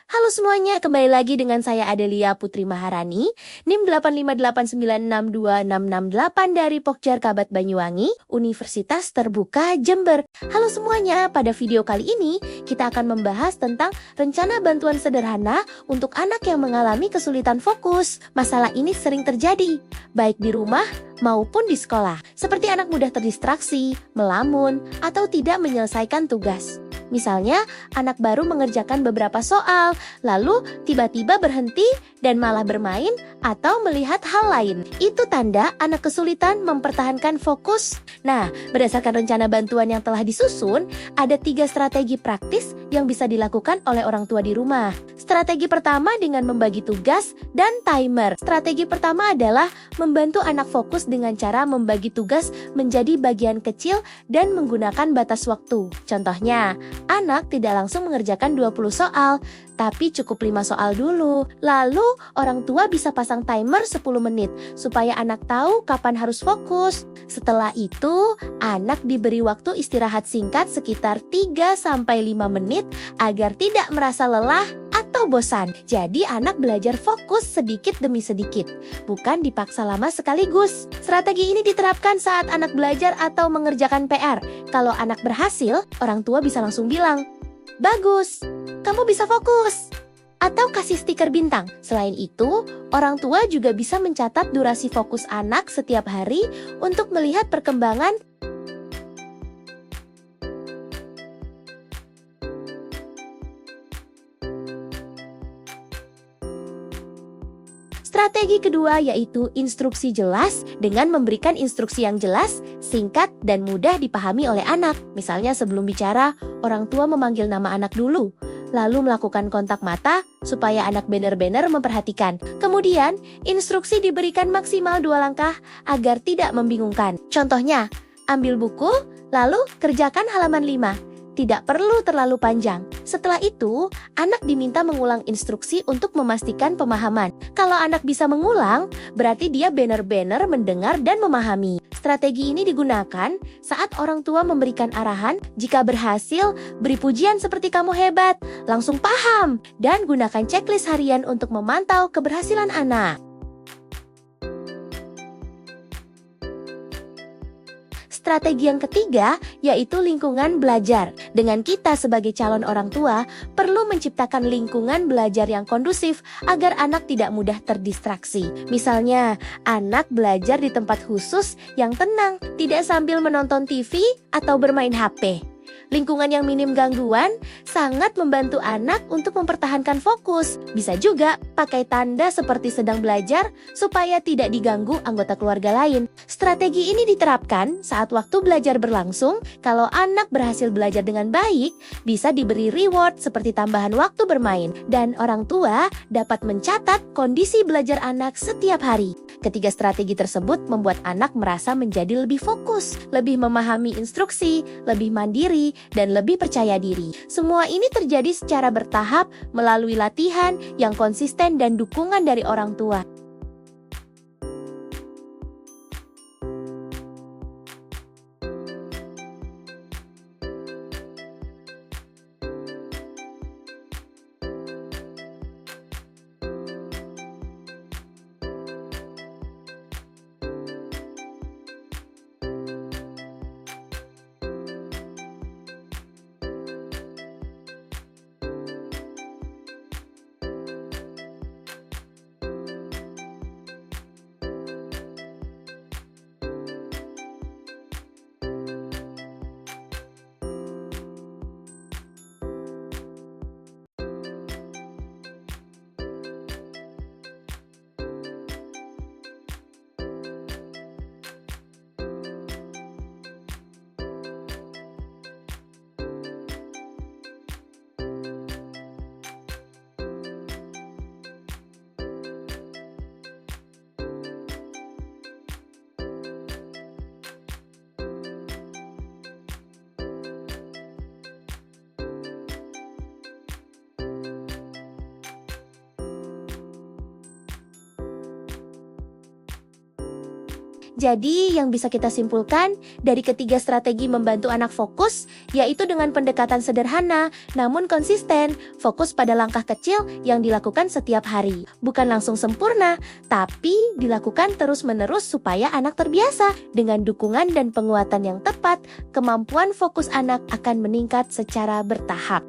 Halo semuanya, kembali lagi dengan saya Adelia Putri Maharani, NIM 858962668 dari Pokjar Kabat Banyuwangi, Universitas Terbuka Jember. Halo semuanya, pada video kali ini kita akan membahas tentang rencana bantuan sederhana untuk anak yang mengalami kesulitan fokus. Masalah ini sering terjadi, baik di rumah maupun di sekolah, seperti anak mudah terdistraksi, melamun, atau tidak menyelesaikan tugas. Misalnya, anak baru mengerjakan beberapa soal, lalu tiba-tiba berhenti dan malah bermain atau melihat hal lain. Itu tanda anak kesulitan mempertahankan fokus. Nah, berdasarkan rencana bantuan yang telah disusun, ada 3 strategi praktis yang bisa dilakukan oleh orang tua di rumah. Strategi pertama dengan membagi tugas dan timer. Strategi pertama adalah membantu anak fokus dengan cara membagi tugas menjadi bagian kecil dan menggunakan batas waktu. Contohnya, anak tidak langsung mengerjakan 20 soal, tapi cukup 5 soal dulu. Lalu, orang tua bisa pasang timer 10 menit supaya anak tahu kapan harus fokus. Setelah itu, anak diberi waktu istirahat singkat sekitar 3-5 menit agar tidak merasa lelah atau bosan. Jadi anak belajar fokus sedikit demi sedikit, bukan dipaksa lama sekaligus. Strategi ini diterapkan saat anak belajar atau mengerjakan PR. Kalau anak berhasil, orang tua bisa langsung bilang, "Bagus, kamu bisa fokus." Atau kasih stiker bintang. Selain itu, orang tua juga bisa mencatat durasi fokus anak setiap hari untuk melihat perkembangan. Strategi kedua yaitu instruksi jelas dengan memberikan instruksi yang jelas, singkat, dan mudah dipahami oleh anak. Misalnya sebelum bicara, orang tua memanggil nama anak dulu, lalu melakukan kontak mata supaya anak benar-benar memperhatikan. Kemudian, instruksi diberikan maksimal 2 langkah agar tidak membingungkan. Contohnya, ambil buku, lalu kerjakan halaman 5. Tidak perlu terlalu panjang. Setelah itu, anak diminta mengulang instruksi untuk memastikan pemahaman. Kalau anak bisa mengulang, berarti dia benar-benar mendengar dan memahami. Strategi ini digunakan saat orang tua memberikan arahan. Jika berhasil, beri pujian seperti "kamu hebat", langsung paham, dan gunakan checklist harian untuk memantau keberhasilan anak. Strategi yang ketiga yaitu lingkungan belajar. Dengan kita sebagai calon orang tua, perlu menciptakan lingkungan belajar yang kondusif agar anak tidak mudah terdistraksi. Misalnya, anak belajar di tempat khusus yang tenang, tidak sambil menonton TV atau bermain HP. Lingkungan yang minim gangguan sangat membantu anak untuk mempertahankan fokus. Bisa juga pakai tanda seperti sedang belajar supaya tidak diganggu anggota keluarga lain. Strategi ini diterapkan saat waktu belajar berlangsung. Kalau anak berhasil belajar dengan baik, bisa diberi reward seperti tambahan waktu bermain. Dan orang tua dapat mencatat kondisi belajar anak setiap hari. Ketiga strategi tersebut membuat anak merasa menjadi lebih fokus, lebih memahami instruksi, lebih mandiri, dan lebih percaya diri. Semua ini terjadi secara bertahap melalui latihan yang konsisten dan dukungan dari orang tua. Jadi yang bisa kita simpulkan dari ketiga strategi membantu anak fokus, yaitu dengan pendekatan sederhana namun konsisten, fokus pada langkah kecil yang dilakukan setiap hari. Bukan langsung sempurna, tapi dilakukan terus-menerus supaya anak terbiasa. Dengan dukungan dan penguatan yang tepat, kemampuan fokus anak akan meningkat secara bertahap.